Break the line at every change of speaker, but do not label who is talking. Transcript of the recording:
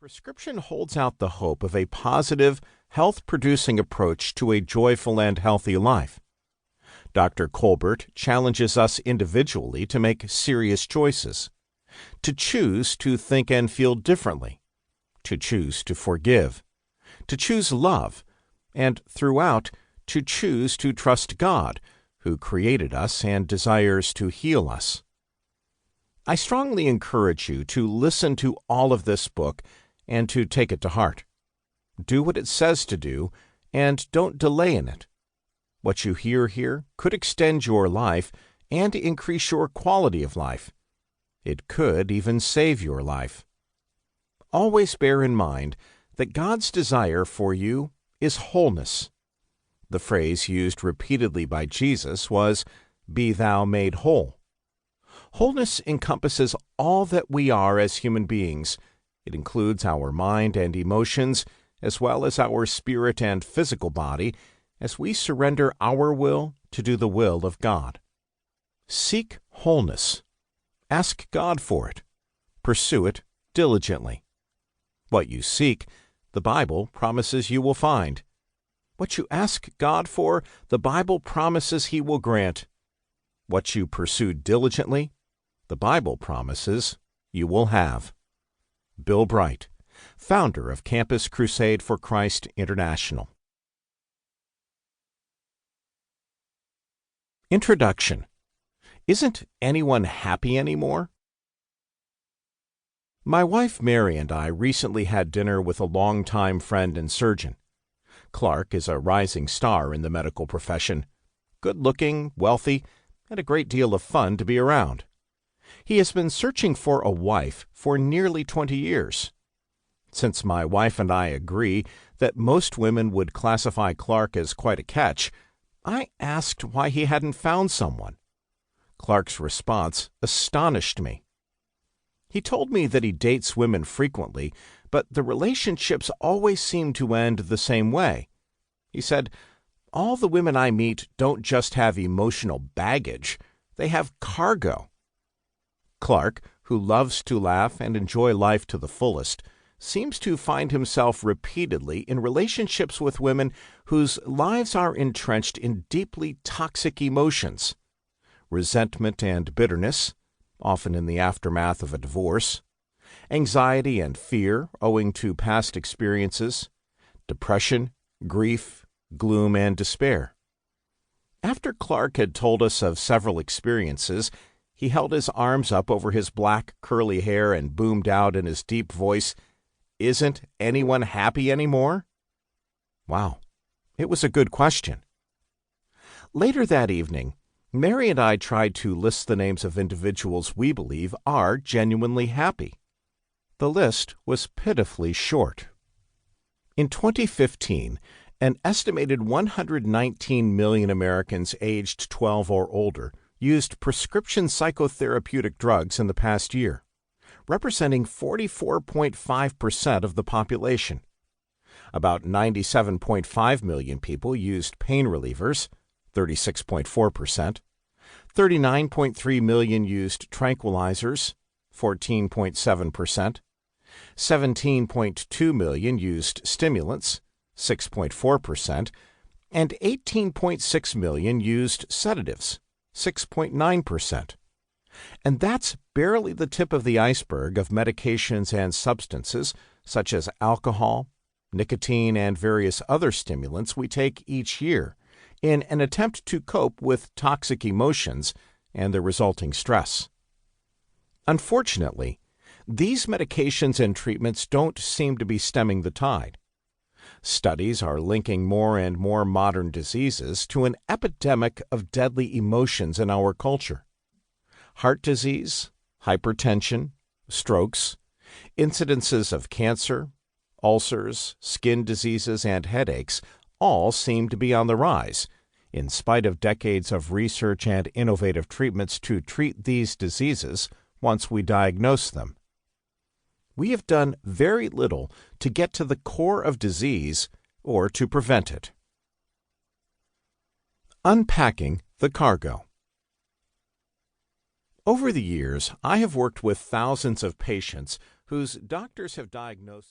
Prescription holds out the hope of a positive, health-producing approach to a joyful and healthy life. Dr. Colbert challenges us individually to make serious choices, to choose to think and feel differently, to choose to forgive, to choose love, and throughout, to choose to trust God, who created us and desires to heal us. I strongly encourage you to listen to all of this book and to take it to heart. Do what it says to do, and don't delay in it. What you hear here could extend your life and increase your quality of life. It could even save your life. Always bear in mind that God's desire for you is wholeness. The phrase used repeatedly by Jesus was, "Be thou made whole." Wholeness encompasses all that we are as human beings. It includes our mind and emotions, as well as our spirit and physical body, as we surrender our will to do the will of God. Seek wholeness. Ask God for it. Pursue it diligently. What you seek, the Bible promises you will find. What you ask God for, the Bible promises He will grant. What you pursue diligently, the Bible promises you will have. Bill Bright, founder of Campus Crusade for Christ International. Introduction. Isn't anyone happy anymore? My wife Mary and I recently had dinner with a longtime friend and surgeon. Clark is a rising star in the medical profession, good-looking, wealthy, and a great deal of fun to be around. He has been searching for a wife for nearly 20 years. Since my wife and I agree that most women would classify Clark as quite a catch, I asked why he hadn't found someone. Clark's response astonished me. He told me that he dates women frequently, but the relationships always seem to end the same way. He said, "All the women I meet don't just have emotional baggage, they have cargo." Clark, who loves to laugh and enjoy life to the fullest, seems to find himself repeatedly in relationships with women whose lives are entrenched in deeply toxic emotions, resentment and bitterness, often in the aftermath of a divorce, anxiety and fear owing to past experiences, depression, grief, gloom, and despair. After Clark had told us of several experiences, he held his arms up over his black, curly hair and boomed out in his deep voice, "Isn't anyone happy anymore?" Wow, it was a good question. Later that evening, Mary and I tried to list the names of individuals we believe are genuinely happy. The list was pitifully short. In 2015, an estimated 119 million Americans aged 12 or older used prescription psychotherapeutic drugs in the past year, representing 44.5% of the population. About 97.5 million people used pain relievers, 36.4%. 39.3 million used tranquilizers, 14.7%. 17.2 million used stimulants, 6.4%, and 18.6 million used sedatives, 6.9%. And that's barely the tip of the iceberg of medications and substances such as alcohol, nicotine, and various other stimulants we take each year in an attempt to cope with toxic emotions and the resulting stress. Unfortunately, these medications and treatments don't seem to be stemming the tide. Studies are linking more and more modern diseases to an epidemic of deadly emotions in our culture. Heart disease, hypertension, strokes, incidences of cancer, ulcers, skin diseases, and headaches all seem to be on the rise, in spite of decades of research and innovative treatments to treat these diseases once we diagnose them. We have done very little to get to the core of disease or to prevent it. Unpacking the cargo. Over the years, I have worked with thousands of patients whose doctors have diagnosed